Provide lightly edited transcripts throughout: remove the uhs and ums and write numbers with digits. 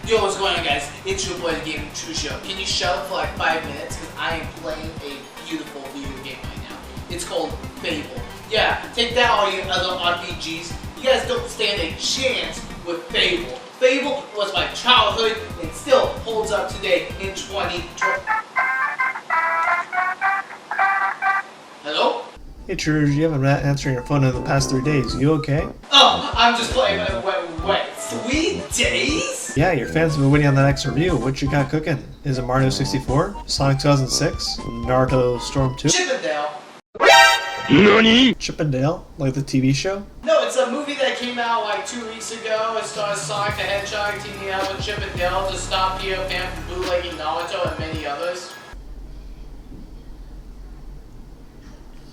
Yo, what's going on, guys? It's your boy, TheGamingTrouge. Can you shut up for like 5 minutes? Because I am playing a beautiful video game right now. It's called Fable. Yeah, take that, all you other RPGs. You guys don't stand a chance with Fable. Fable was my childhood and still holds up today in 2020. Hello? Hey Trouge, you haven't been answering your phone in the past 3 days. You okay? Oh, I'm just playing. Wait, 3 days? Yeah, your fans have been waiting on the next review. What you got cooking? Is it Mario 64? Sonic 2006? Naruto Storm 2? Chippendale. NANI? Chippendale? Like the TV show? No, it's a movie that came out like 2 weeks ago. It stars Sonic the Hedgehog teaming up with Chippendale to stop Peter Pan from bootlegging Naruto and many others.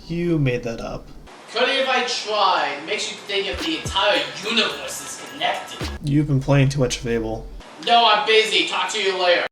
You made that up. Couldn't if I tried. It makes you think if the entire universe is connected. You've been playing too much Fable. No, I'm busy. Talk to you later.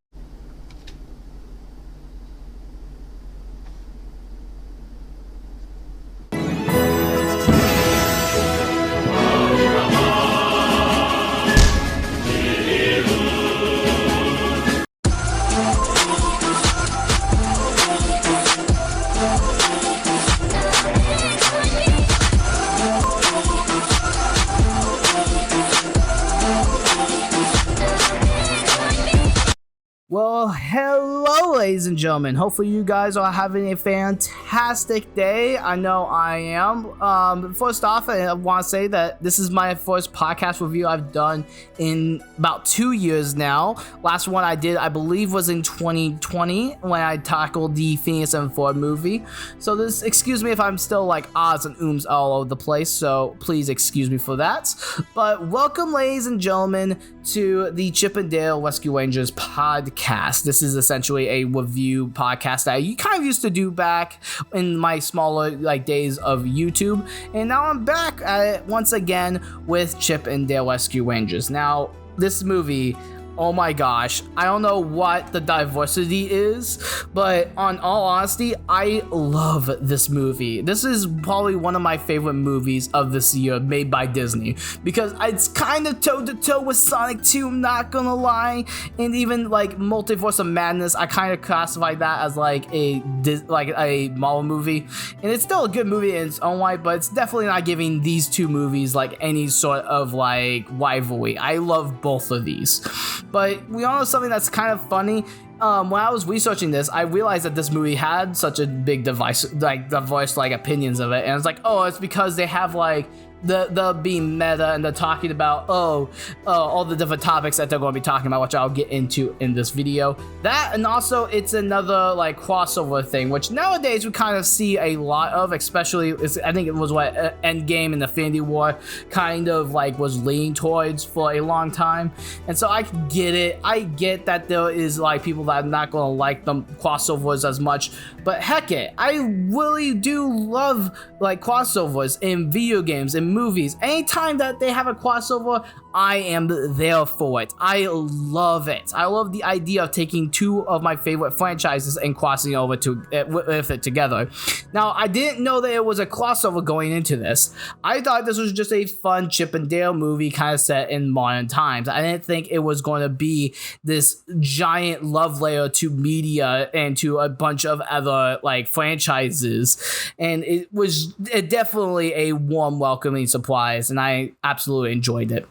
Well, hello ladies and gentlemen. Hopefully you guys are having a fantastic day. I know I am. First off, I want to say that this is my first podcast review I've done in about 2 years now. Last one I did, I believe, was in 2020 when I tackled the Phineas and Ferb movie. So this, excuse me if I'm still like ahs and ooms all over the place, so please excuse me for that. But welcome ladies and gentlemen to the Chip and Dale Rescue Rangers podcast. This is essentially a review podcast that I kind of used to do back in my smaller days of YouTube, and now I'm back at it once again with Chip and Dale Rescue Rangers. Now, this movie, oh my gosh, I don't know what the diversity is, but on all honesty, I love this movie. This is probably one of my favorite movies of this year made by Disney, because it's kind of toe-to-toe with Sonic 2, I'm not gonna lie, and even like Multiverse of Madness, I kind of classify that as like a Marvel movie, and it's still a good movie in its own right, but it's definitely not giving these two movies like any sort of like rivalry. I love both of these. But we all know something that's kind of funny. When I was researching this, I realized that this movie had such a big diverse opinions of it, and it's like, oh, it's because they have like the being meta, and they're talking about all the different topics that they're going to be talking about, which I'll get into in this video. That, and also it's another like crossover thing, which nowadays we kind of see a lot of, especially I think it was what Endgame and Infinity War kind of like was leaning towards for a long time. And so I get it. I get that there is like people that are not going to like them crossovers as much, but heck it, I really do love like crossovers in video games and movies. Anytime that they have a crossover, I am there for it. I love it. I love the idea of taking two of my favorite franchises and crossing over with it together. Now, I didn't know that it was a crossover going into this. I thought this was just a fun Chip and Dale movie kind of set in modern times. I didn't think it was going to be this giant love layer to media and to a bunch of other like franchises. And it was definitely a warm, welcoming surprise, and I absolutely enjoyed it.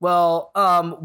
Well,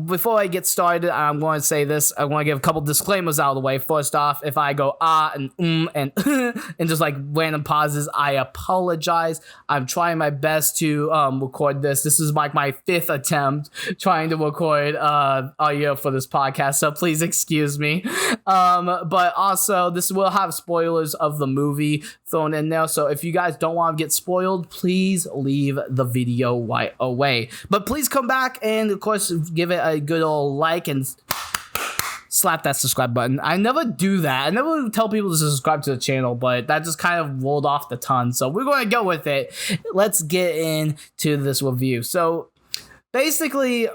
before I get started, I'm going to say this. I want to give a couple disclaimers out of the way. First off, if I go and and and just like random pauses, I apologize. I'm trying my best to record this. This is like my 5th attempt trying to record audio for this podcast, so please excuse me. But also, this will have spoilers of the movie thrown in there, so if you guys don't want to get spoiled, please leave the video right away. But please come back and of course give it a good old like and slap that subscribe button. I never do that. I never tell people to subscribe to the channel, but that just kind of rolled off the tongue, so we're going to go with it. Let's get into this review. So basically,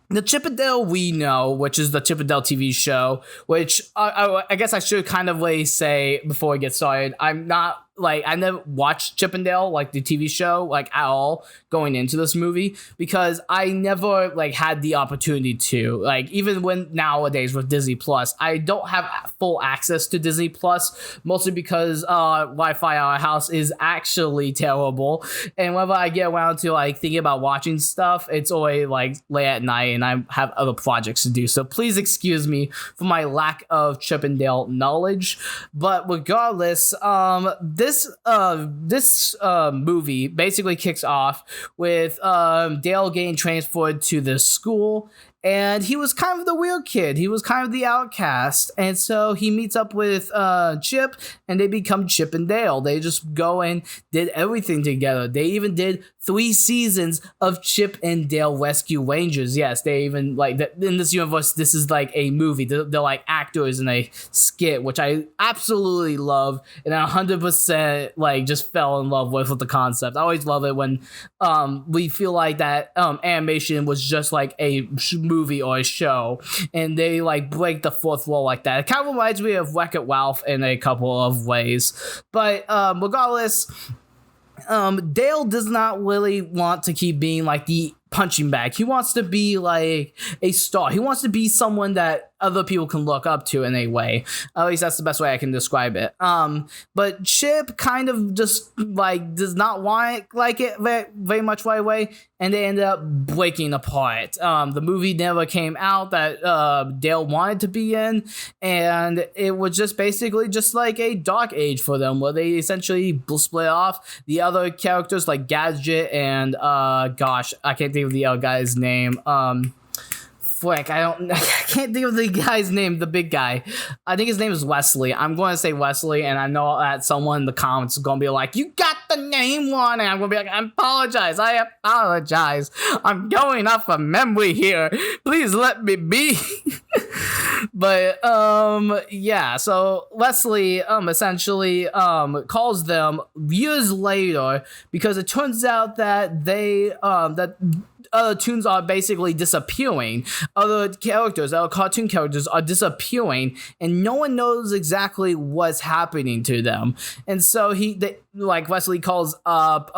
the Chip and Dale we know, which is the Chip and Dale TV show, which I guess I should kind of say before we get started, I'm not I never watched Chip and Dale, like the TV show, like at all going into this movie, because I never like had the opportunity to, like, even when nowadays with Disney Plus, I don't have full access to Disney Plus, mostly because Wi-Fi at our house is actually terrible. And whenever I get around to like thinking about watching stuff, it's always like late at night and I have other projects to do. So please excuse me for my lack of Chip and Dale knowledge. But regardless, this movie basically kicks off with Dale getting transferred to this school. And he was kind of the weird kid. He was kind of the outcast. And so he meets up with Chip, and they become Chip and Dale. They just go and did everything together. They even did 3 seasons of Chip and Dale Rescue Rangers. Yes, they even, like, in this universe, this is like a movie. They're like actors in a skit, which I absolutely love. And I 100% like just fell in love with the concept. I always love it when we feel like that animation was just like a movie or a show, and they like break the fourth wall like that. It kind of reminds me of Wreck-It Ralph in a couple of ways. But regardless, Dale does not really want to keep being like the punching bag. He wants to be like a star. He wants to be someone that other people can look up to in a way. At least that's the best way I can describe it. But Chip kind of just like does not want it very, very much right away, and they ended up breaking apart. The movie never came out that Dale wanted to be in, and it was just basically just like a dark age for them, where they essentially split off. The other characters like Gadget and gosh, I can't think of the other guy's name. I can't think of the guy's name, the big guy. I think his name is Wesley. I'm going to say Wesley, and I know that someone in the comments is going to be like, you got the name wrong, and I'm going to be like, I apologize. I'm going off of memory here. Please let me be. But, yeah, so Wesley, essentially, calls them years later, because it turns out that other tunes are basically disappearing. Other cartoon characters are disappearing, and no one knows exactly what's happening to them. And so Wesley calls up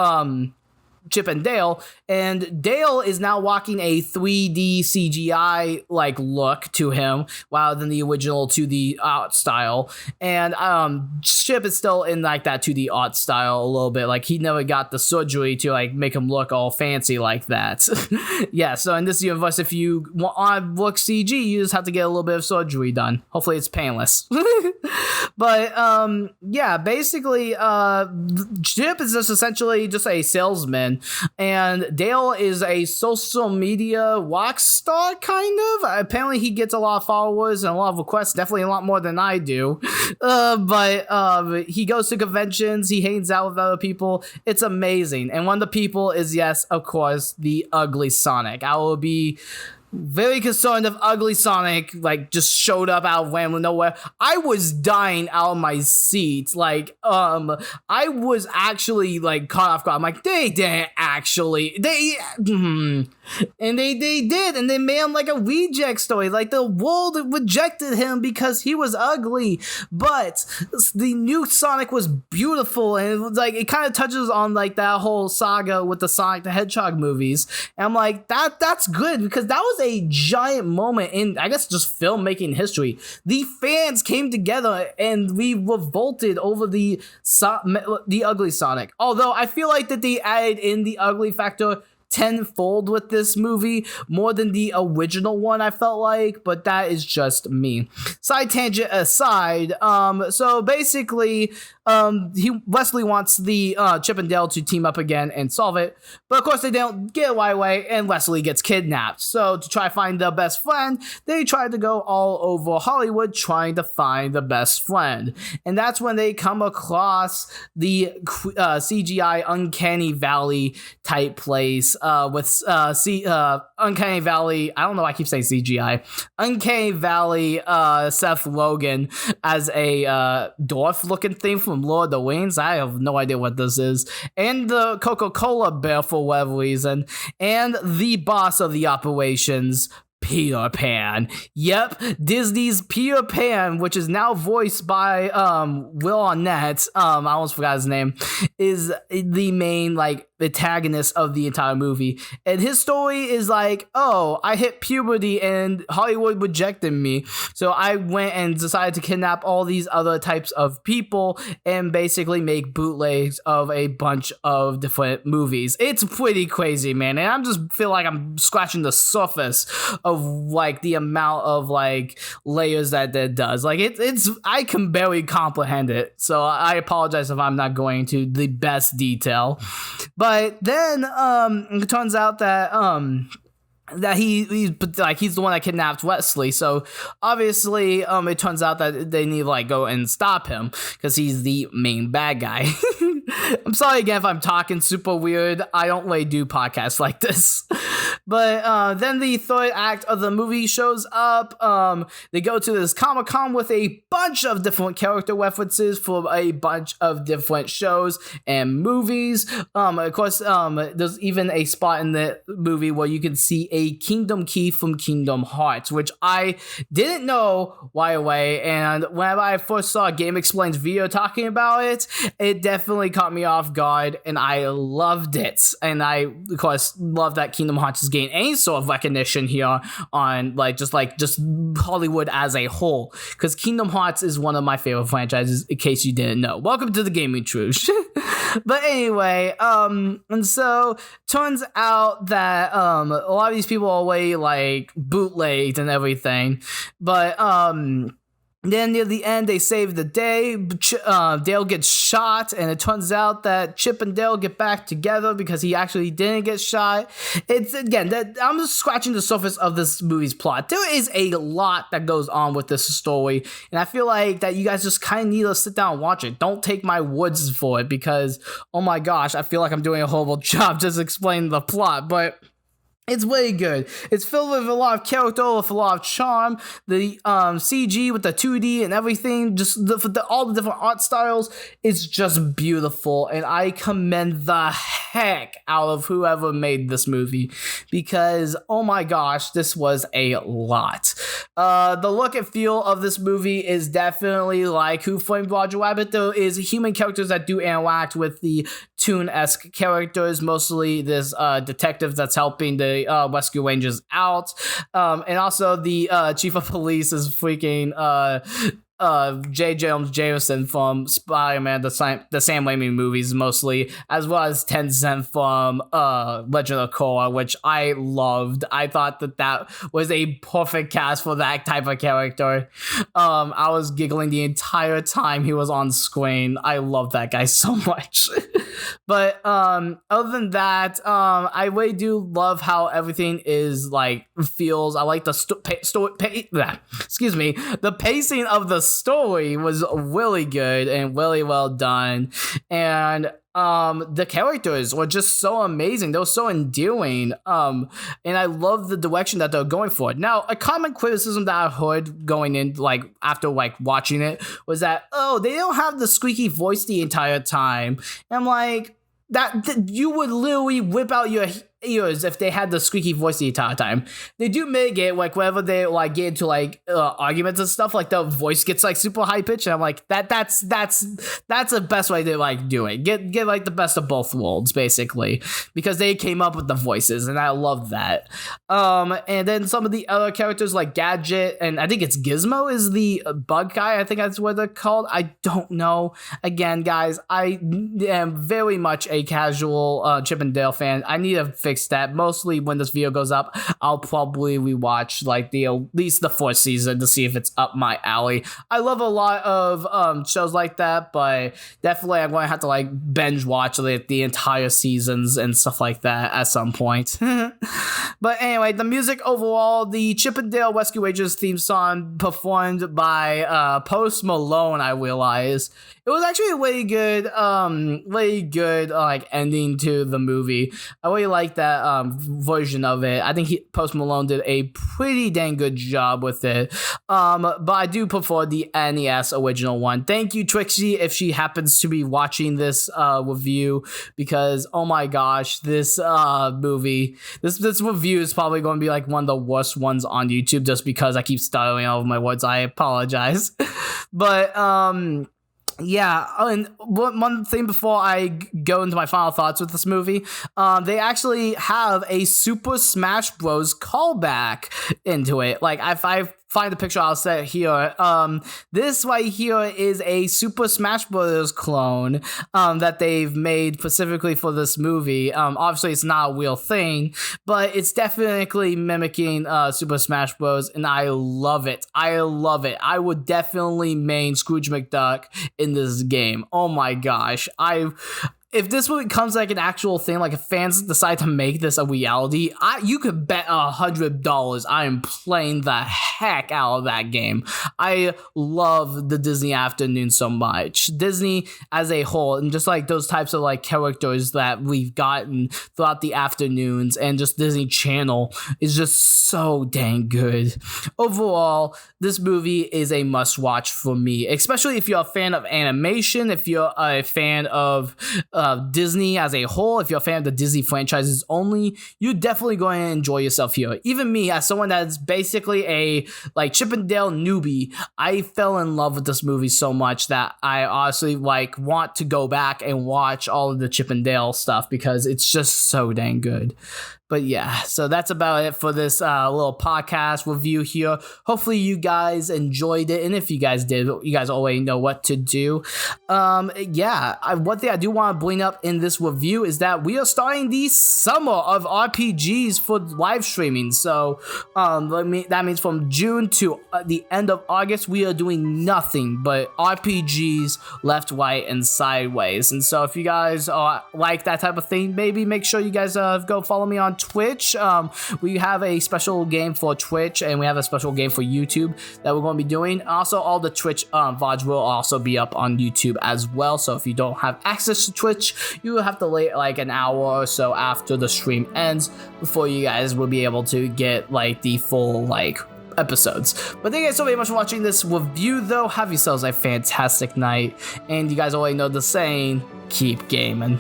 Chip and Dale is now walking a 3D CGI like look to him, rather than the original 2D art style. And Chip is still in like that 2D art style a little bit. Like he never got the surgery to like make him look all fancy like that. Yeah, so in this universe, if you want to look CG, you just have to get a little bit of surgery done. Hopefully it's painless. But yeah, basically Chip is just essentially just a salesman, and Dale is a social media rock star, kind of. Apparently he gets a lot of followers and a lot of requests, definitely a lot more than I do. But he goes to conventions, he hangs out with other people. It's amazing. And one of the people is, yes, of course, the Ugly Sonic. I will be very concerned if Ugly Sonic like just showed up out of random nowhere. I was dying out of my seat. Like I was actually like caught off guard. I'm like, they didn't actually and they did, and they made him like a reject story. Like the world rejected him because he was ugly, but the new Sonic was beautiful, and it was like it kind of touches on like that whole saga with the Sonic the Hedgehog movies. And I'm like, that's good, because that was a giant moment in, I guess, just filmmaking history. The fans came together and we revolted over the ugly Sonic. Although I feel like that they added in the ugly factor tenfold with this movie, more than the original one, I felt like, but that is just me. Side tangent aside, so basically, Wesley wants the Chip and Dale to team up again and solve it, but of course they don't get it right away, and Wesley gets kidnapped. So to try to find the best friend, they try to go all over Hollywood trying to find the best friend, and that's when they come across the CGI Uncanny Valley type place with Uncanny Valley. I don't know why I keep saying CGI. Uncanny Valley Seth Rogen as a dwarf looking thing from Lord of the Rings. I have no idea what this is. And the Coca-Cola bear for whatever reason. And the boss of the operations, Peter Pan. Yep, Disney's Peter Pan, which is now voiced by Will Arnett, I almost forgot his name, is the main like antagonist of the entire movie. And his story is like, oh, I hit puberty and Hollywood rejected me. So I went and decided to kidnap all these other types of people and basically make bootlegs of a bunch of different movies. It's pretty crazy, man. And I'm just feel like I'm scratching the surface of like the amount of like layers that does. Like it's I can barely comprehend it. So I apologize if I'm not going to the best detail. But then it turns out that he's the one that kidnapped Wesley. So obviously it turns out that they need to like go and stop him because he's the main bad guy. I'm sorry again if I'm talking super weird. I don't really do podcasts like this. But then the third act of the movie shows up. They go to this Comic-Con with a bunch of different character references for a bunch of different shows and movies. Of course, there's even a spot in the movie where you can see a Kingdom Key from Kingdom Hearts, which I didn't know right away. And whenever I first saw Game Explain's video talking about it, it definitely caught me off guard, and I loved it. And I, of course, love that Kingdom Hearts has gained any sort of recognition here on just Hollywood as a whole, because Kingdom Hearts is one of my favorite franchises, in case you didn't know. Welcome to the Gaming Trouge. But anyway, and so turns out that a lot of these people are way like bootlegged and everything, but then near the end, they save the day. Dale gets shot, and it turns out that Chip and Dale get back together because he actually didn't get shot. It's, again, I'm just scratching the surface of this movie's plot. There is a lot that goes on with this story, and I feel like that you guys just kind of need to sit down and watch it. Don't take my words for it because, oh my gosh, I feel like I'm doing a horrible job just explaining the plot, but it's really good. It's filled with a lot of character, with a lot of charm. The CG with the 2D and everything, just all the different art styles, it's just beautiful. And I commend the heck out of whoever made this movie because, oh my gosh, this was a lot. The look and feel of this movie is definitely like Who Framed Roger Rabbit. There is human characters that do interact with the Toon-esque characters, mostly this detective that's helping the rescue rangers out, and also the chief of police is freaking J. James Jameson from Spider-Man, the Sam Raimi movies mostly, as well as Tencent from Legend of Korra, which I loved. I thought that was a perfect cast for that type of character. I was giggling the entire time he was on screen. I love that guy so much. But other than that, I really do love how everything is like feels. I like the the pacing of the story was really good and really well done, and the characters were just so amazing. They were so endearing, and I love the direction that they're going for. Now, a common criticism that I heard going in, like after like watching it, was that, oh, they don't have the squeaky voice the entire time. And I'm like, that you would literally whip out your ears if they had the squeaky voice the entire time. They do mitigate, like whenever they like get into like arguments and stuff, like the voice gets like super high pitched, and I'm like, that's the best way to like do it. Get like the best of both worlds, basically, because they came up with the voices, and I love that. And then some of the other characters like Gadget, and I think it's Gizmo is the bug guy. I think that's what they're called. I don't know. Again, guys, I am very much a casual Chip and Dale fan. I need to fix that. Mostly when this video goes up, I'll probably rewatch like at least the fourth season to see if it's up my alley. I love a lot of shows like that, but definitely I'm going to have to like binge watch like the entire seasons and stuff like that at some point. But anyway, the music overall, the Chip and Dale Rescue Rangers theme song performed by Post Malone, I realize. It was actually a really good like ending to the movie. I really like that version of it. I think Post Malone did a pretty dang good job with it. But I do prefer the NES original one. Thank you, Trixie, if she happens to be watching this review, because oh my gosh, this movie, this review is probably going to be like one of the worst ones on YouTube, just because I keep stuttering over my words. I apologize. But yeah, and one thing before I go into my final thoughts with this movie, they actually have a Super Smash Bros. Callback into it. Like, if I find the picture, I'll set here. This right here is a Super Smash Bros. Clone that they've made specifically for this movie. Obviously, it's not a real thing, but it's definitely mimicking Super Smash Bros. And I love it. I love it. I would definitely main Scrooge McDuck in this game. Oh my gosh. If this becomes like an actual thing, like if fans decide to make this a reality, you could bet $100 I am playing the heck out of that game. I love the Disney afternoon so much. Disney as a whole, and just like those types of like characters that we've gotten throughout the afternoons, and just Disney Channel is just so dang good. Overall, this movie is a must watch for me, especially if you're a fan of animation, if you're a fan of Disney as a whole, if you're a fan of the Disney franchises only, you're definitely going to enjoy yourself here. Even me, as someone that's basically a like Chip and Dale newbie, I fell in love with this movie so much that I honestly like want to go back and watch all of the Chip and Dale stuff, because it's just so dang good. But yeah, so that's about it for this little podcast review here. Hopefully you guys enjoyed it, and if you guys did, you guys already know what to do. One thing I do want to bring up in this review is that we are starting the summer of RPGs for live streaming. So that means from June to the end of August, we are doing nothing but RPGs left, right, and sideways. And so if you guys like that type of thing, maybe make sure you guys go follow me on Twitch. We have a special game for Twitch, and we have a special game for YouTube that we're going to be doing. Also, all the Twitch VODs will also be up on YouTube as well. So if you don't have access to Twitch, you will have to wait like an hour or so after the stream ends before you guys will be able to get like the full like episodes. But thank you guys so very much for watching this review though. Have yourselves a fantastic night, and you guys already know the saying, keep gaming.